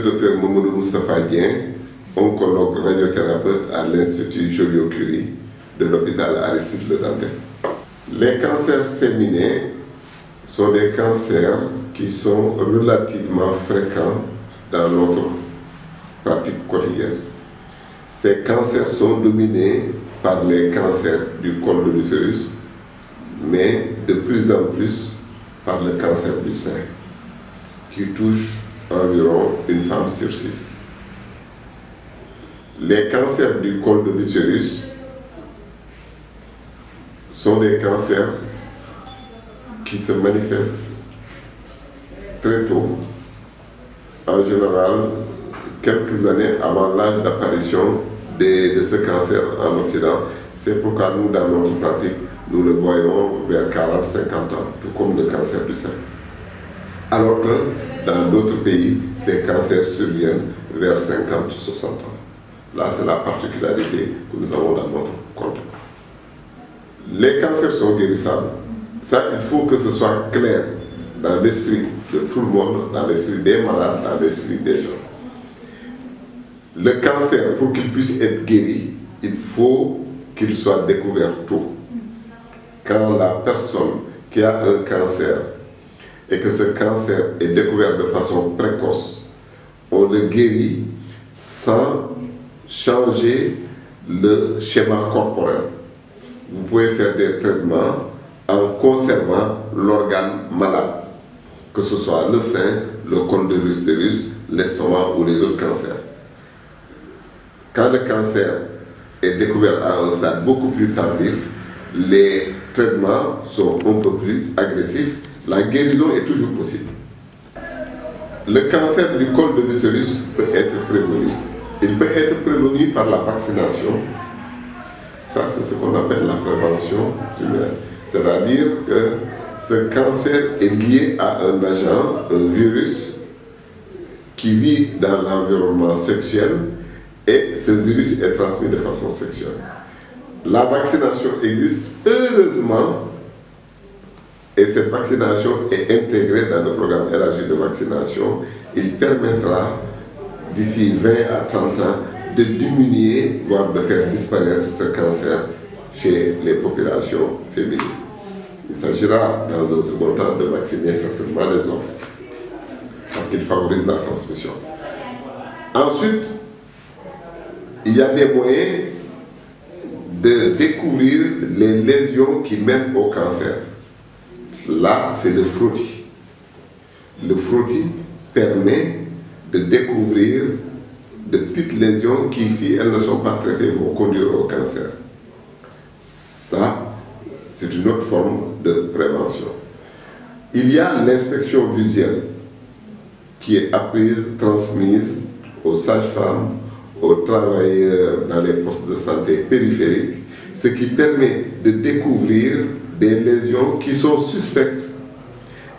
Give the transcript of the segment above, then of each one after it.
docteur Mamadou Moustapha Dieng, oncologue radiothérapeute à l'Institut Joliot-Curie de l'hôpital Aristide Le Dantec. Les cancers féminins sont des cancers qui sont relativement fréquents dans notre pratique quotidienne. Ces cancers sont dominés par les cancers du col de l'utérus, mais de plus en plus par le cancer du sein, qui touche environ une femme sur 6. Les cancers du col de l'utérus sont des cancers qui se manifestent très tôt, en général quelques années avant l'âge d'apparition de ce cancer en Occident. C'est pourquoi nous, dans notre pratique, nous le voyons vers 40-50 ans, tout comme le cancer du sein. Alors que dans d'autres pays, ces cancers surviennent vers 50-60 ans. Là, c'est la particularité que nous avons dans notre contexte. Les cancers sont guérissables. Ça, il faut que ce soit clair dans l'esprit de tout le monde, dans l'esprit des malades, dans l'esprit des gens. Le cancer, pour qu'il puisse être guéri, il faut qu'il soit découvert tôt. Quand la personne qui a un cancer et que ce cancer est découvert de façon précoce, on le guérit sans changer le schéma corporel. Vous pouvez faire des traitements en conservant l'organe malade, que ce soit le sein, le col de l'utérus, l'estomac ou les autres cancers. Quand le cancer est découvert à un stade beaucoup plus tardif, les traitements sont un peu plus agressifs. La guérison est toujours possible. Le cancer du col de l'utérus peut être prévenu. Il peut être prévenu par la vaccination. Ça, c'est ce qu'on appelle la prévention primaire. C'est-à-dire que ce cancer est lié à un agent, un virus, qui vit dans l'environnement sexuel, et ce virus est transmis de façon sexuelle. La vaccination existe heureusement, et cette vaccination est intégrée dans le programme élargi de vaccination. Il permettra d'ici 20 à 30 ans de diminuer, voire de faire disparaître ce cancer chez les populations féminines. Il s'agira dans un second temps de vacciner certainement les hommes, parce qu'il favorise la transmission. Ensuite, il y a des moyens de découvrir les lésions qui mènent au cancer. Là, c'est le frottis. Le frottis permet de découvrir de petites lésions qui, si elles ne sont pas traitées, vont conduire au cancer. Ça, c'est une autre forme de prévention. Il y a l'inspection visuelle qui est apprise, transmise aux sages-femmes, aux travailleurs dans les postes de santé périphériques, ce qui permet de découvrir des lésions qui sont suspectes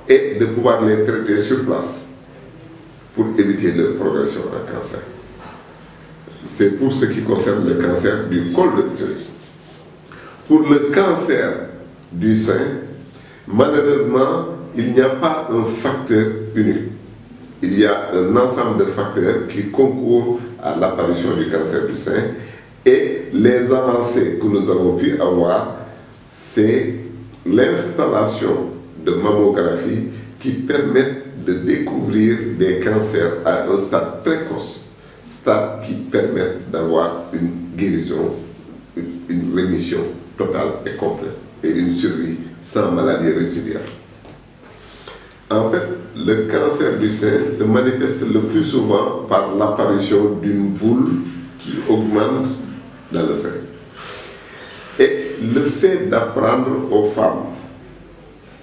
et de pouvoir les traiter sur place pour éviter leur progression en cancer. C'est pour ce qui concerne le cancer du col de l'utérus. Pour le cancer du sein, malheureusement, il n'y a pas un facteur unique. Il y a un ensemble de facteurs qui concourent à l'apparition du cancer du sein, et les avancées que nous avons pu avoir, c'est l'installation de mammographies qui permettent de découvrir des cancers à un stade précoce, stade qui permet d'avoir une guérison, une rémission totale et complète et une survie sans maladie résiduelle. En fait, le cancer du sein se manifeste le plus souvent par l'apparition d'une boule qui augmente dans le sein. Et le fait d'apprendre aux femmes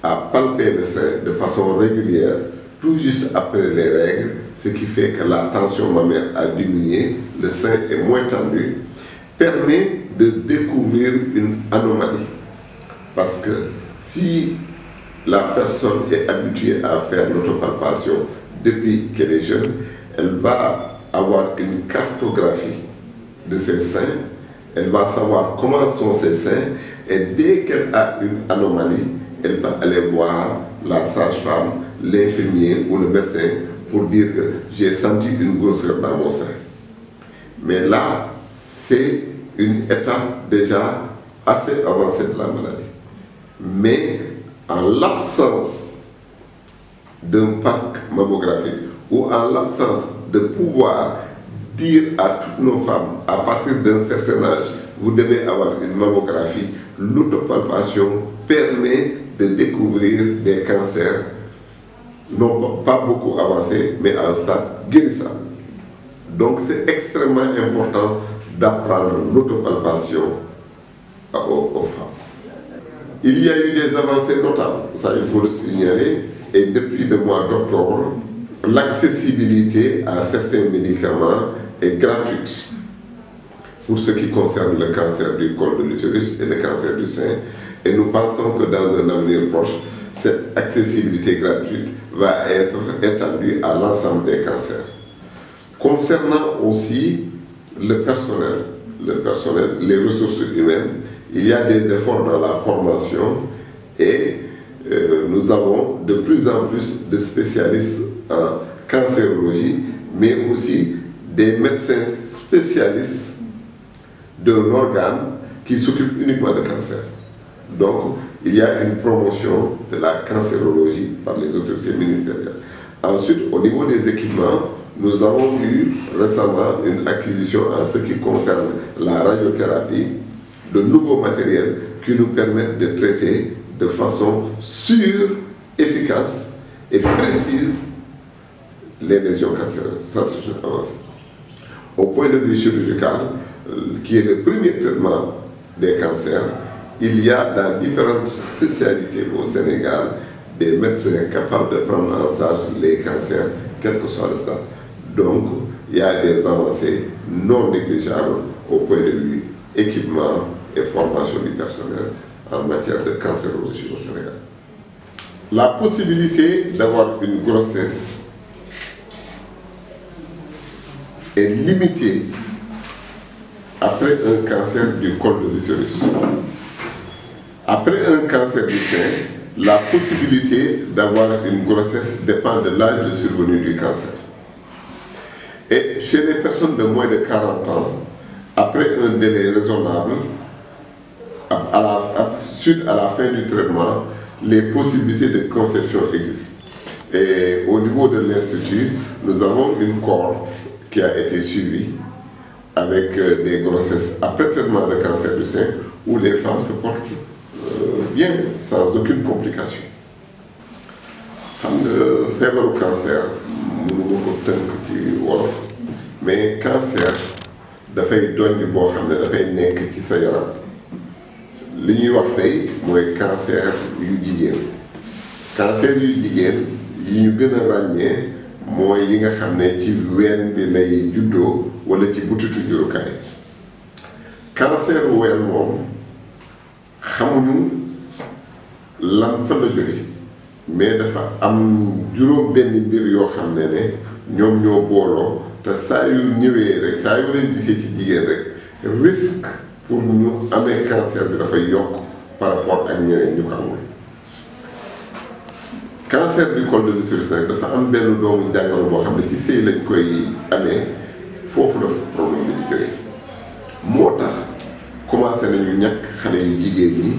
à palper le sein de façon régulière, tout juste après les règles, ce qui fait que la tension mammaire a diminué, le sein est moins tendu, permet de découvrir une anomalie. Parce que si la personne est habituée à faire l'autopalpation depuis qu'elle est jeune, elle va avoir une cartographie de ses seins, elle va savoir comment sont ses seins, et dès qu'elle a une anomalie, elle va aller voir la sage-femme, l'infirmier ou le médecin pour dire que j'ai senti une grosseur dans mon sein. Mais là, c'est une étape déjà assez avancée de la maladie. Mais en l'absence d'un parc mammographique ou en l'absence de pouvoir dire à toutes nos femmes, à partir d'un certain âge, vous devez avoir une mammographie, l'autopalpation permet de découvrir des cancers, non pas beaucoup avancés, mais à un stade guérissable. Donc c'est extrêmement important d'apprendre l'autopalpation aux femmes. Il y a eu des avancées notables, ça il faut le signaler, et depuis le mois d'octobre, l'accessibilité à certains médicaments est gratuite pour ce qui concerne le cancer du col de l'utérus et le cancer du sein. Et nous pensons que dans un avenir proche, cette accessibilité gratuite va être étendue à l'ensemble des cancers. Concernant aussi le personnel, les ressources humaines, il y a des efforts dans la formation et nous avons de plus en plus de spécialistes en cancérologie, mais aussi des médecins spécialistes d'un organe qui s'occupe uniquement de cancer. Donc, il y a une promotion de la cancérologie par les autorités ministérielles. Ensuite, au niveau des équipements, nous avons eu récemment une acquisition en ce qui concerne la radiothérapie, de nouveaux matériels qui nous permettent de traiter de façon sûre, efficace et précise les lésions cancéreuses. Ça, c'est une avancée. Au point de vue chirurgical, qui est le premier traitement des cancers, il y a dans différentes spécialités au Sénégal des médecins capables de prendre en charge les cancers, quel que soit le stade. Donc, il y a des avancées non négligeables au point de vue équipement et formation du personnel en matière de cancérologie au Sénégal. La possibilité d'avoir une grossesse est limitée après un cancer du col de l'utérus. Après un cancer du sein, la possibilité d'avoir une grossesse dépend de l'âge de survenue du cancer. Et chez les personnes de moins de 40 ans, après un délai raisonnable, suite à la fin du traitement, les possibilités de conception existent. Et au niveau de l'Institut, nous avons une cohorte qui a été suivie avec des grossesses après traitement de cancer du sein où les femmes se portent bien, sans aucune complication. Xam nga feebaru cancer mënu ko tënk ci wolof mais cancer dafay doñ boo xam ne dafay nekk ci sa yaram li ñuy wax tey mooy cancer yu jigéen. Cancer yu jigéen yi ñu gën a ràññee mooy yi nga xam ne ci ween bi lay juddoo wala ci butitu jurukaay. Cancer ween moom xamuñu lan fa la jóge mais dafa am juróom benn mbir yoo xam ne ñoom ñoo booloo te saa yu ñëwee rek saa yu leen gisee ci jigéen rek risque pour ñu amee cancer bi dafay yokk par rapport ak ñeneen ñu ko amul. Cancer du col de l'utérus nag dafa am benn doomu jàngoro boo xam ne ci sëy lañ koy amee foofu la problème bi di jógee moo tax commencé nañu ñàkk xale yu jigéen ñi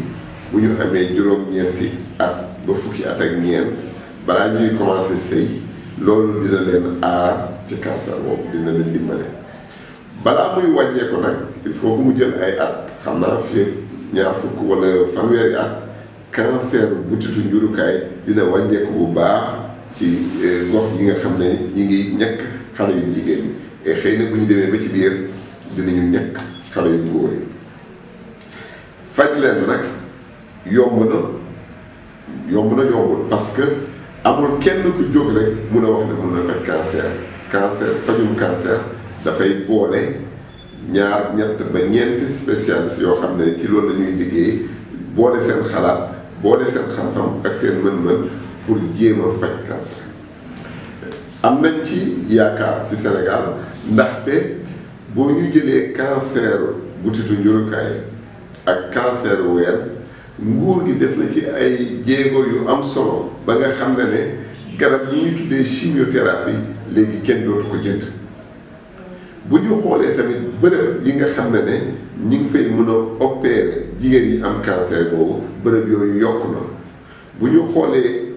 bu ñu amee juróom-ñeenti at ba fukki at ak ñeent balaa ñuy commencé sëy loolu dina leen aar ci cancer boobu dina leen dimbale. balaa muy wàññeeku nag il faut que mu jël ay at xam naa fii ñaar fukk wala fanweeri at cancer butitu njurukaay dina wàññeeku bu baax ci gox yi nga xam ne ñi ngi ñàkk xale yu jigéen ñi et xëy na bu ñu demee ba ci biir dinañu ñàkk xale yu góor yi. faj leen nag yomb na yombul parce que amul kenn ku jóg rek mun a wax ne mun na faj cancer fajum cancer dafay boole ñaar ñett ba ñeenti spécialistes yoo xam ne ci loolu la ñuy liggéey boole seen xalaat boole seen xam-xam ak seen mën-mën pour jéem a faj cancer. am nañ ci yaakaar ci Sénégal ndaxte boo ñu jëlee cancer butitu njurukaay ak cancer ween nguur gi def na ci ay jéego yu am solo ba nga xam ne garab yi ñuy tuddee chimiothérapie léegi kenn dootu ko jënd. bu ñu xoolee tamit bërëb yi nga xam ne ñi ngi fay mën a opérer jigéen yi am cancer boobu bërëb yooyu yokku na bu ñu xoolee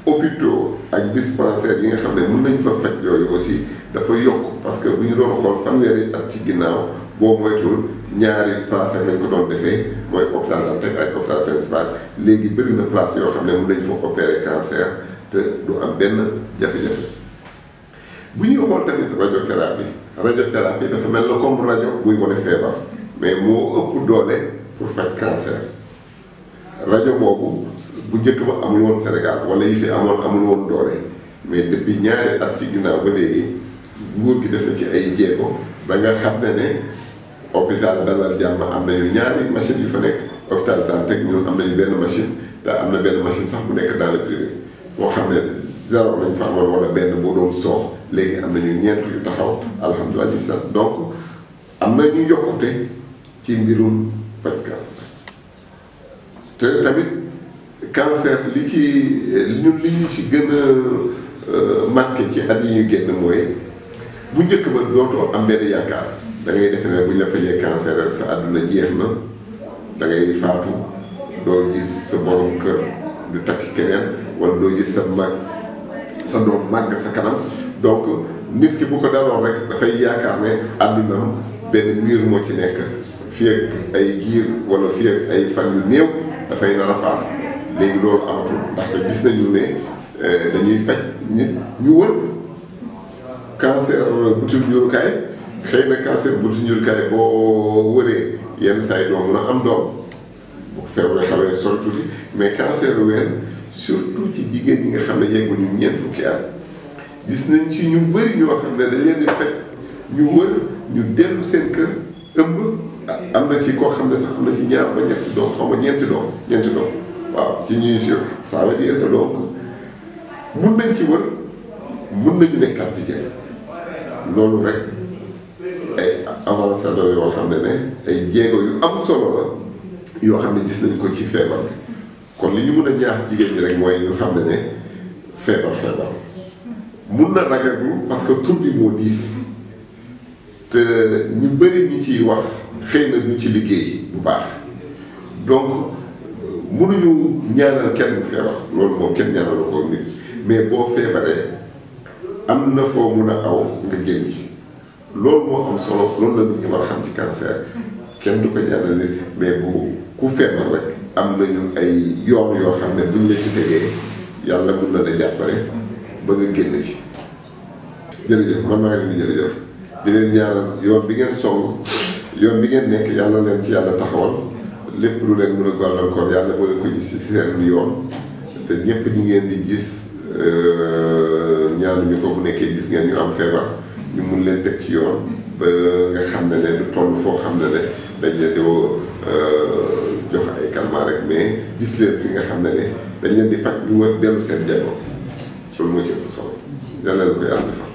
hôpitaux ak dispensaires yi nga xam ne mën nañ fa faj yooyu aussi dafa yokk parce que bu ñu doon xool fanweeri at ci ginnaaw boo moytul ñaari place lañ ko doon defee mooy hôpital Dantec ak hôpital principal léegi bëri na place yoo xam ne mën nañ fa opérer cancer te du am benn jafe-jafe. bu ñuy xool tamit radiothérapie dafa mel na comme rajo buy wane feebar mais moo ëpp doole pour faj cancer. rajo boobu bu njëkk ba amul woon Sénégal wala yi fi amoon amul woon doole mais depuis ñaari at ci ginnaaw ba léegi nguur gi def na ci ay jéego ba nga xam ne hôpital Dalal Jàmm am nañu ñaari machine yu fa nekk hôpital Dantec ñun am nañu benn machine te am na benn machine sax bu nekk dans le privé foo xam ne zéro lañ fa amoon wala benn boo doon soox léegi am nañu ñeent yu taxaw alhamdulilah ci sant donc am na ñu yokkute ci mbirum faj cancer te tamit cancer li ñu ci gën a marqué ci at yi ñu génn mooy bu njëkk ba dootoo am benn yaakaar da ngay defe ne bu ñu la fajee cancer rek sa àdduna jeex na da ngay faatu doo gis sa borom kër du takki keneen wala doo gis sa doom màgg sa kanam donc nit ki bu ko daloon rek dafay yaakaar ne àddunam benn mur moo ci nekk fii ak ay giir wala fii ak ay fan yu néew dafay nar a faatu léegi loolu amatul ndaxte gis nañu ne dañuy faj nit ñu wër cancer butil njurukaay xëy na cancer butil njurukaay boo wëree yenn saa yi doo mën a am doom bu feebaree xawee sol tuuti mais cancer ween surtout ci jigéen ñi nga xam ne yegguñu ñeent fukki at gis nañ ci ñu bëri ñoo xam ne dañ leen di fekk ñu wër ñu dellu seen kër ëmb am na ci koo xam ne sax am na ci ñaar ba ñetti doom xaw ma ñeenti doom waaw ci ñuy sur ça veut dire que donc mun nañ ci wër mun nañu nekkaat ci jël loolu rek ay avancé la yoo xam ne ay jéego yu am solo la yoo xam ne gis nañ ko ci feebar bi kon li ñu mun a ñaax jigéen ñi rek mooy ñu xam ne feebar mun na ragaglu parce que tur bi moo diis te ñu bëri ñi ciy wax xëy na ñu ci liggéey bu baax donc mënuñu ñaanal kenn bu feebar loolu moom kenn ñaanalu ko nit mais boo feebaree am na foo mun a aw nga génn ci loolu moo am solo loolu la nit ñi war a xam ci cancer kenn du ko ñaanal nit mais bu ku feebar rek am nañu ay yoon yoo xam ne buñ la ci tegee yàlla mun na la jàppale ba nga génn ci. jërëjëf man maa ngi leen di jërëjëf di leen ñaanal yoon bi ngeen song yoon bi ngeen nekk yàlla leen ci yàlla taxawal lépp lu leen mën a gàllankoor yàlla boo leen ko gis ci seen yoon te ñëpp ñi ngeen di gis ñaanuñu ko bu nekkee gis ngeen ñu am feebar ñu mun leen teg ci yoon ba nga xam ne du toll foo xam ne dañ leen di jox ay calmants rek mais gis leen fi nga xam ne dañ leen di faj ñu war dellu seen jago loolu moo ci ëpp solo yàlla la ko yàlla defal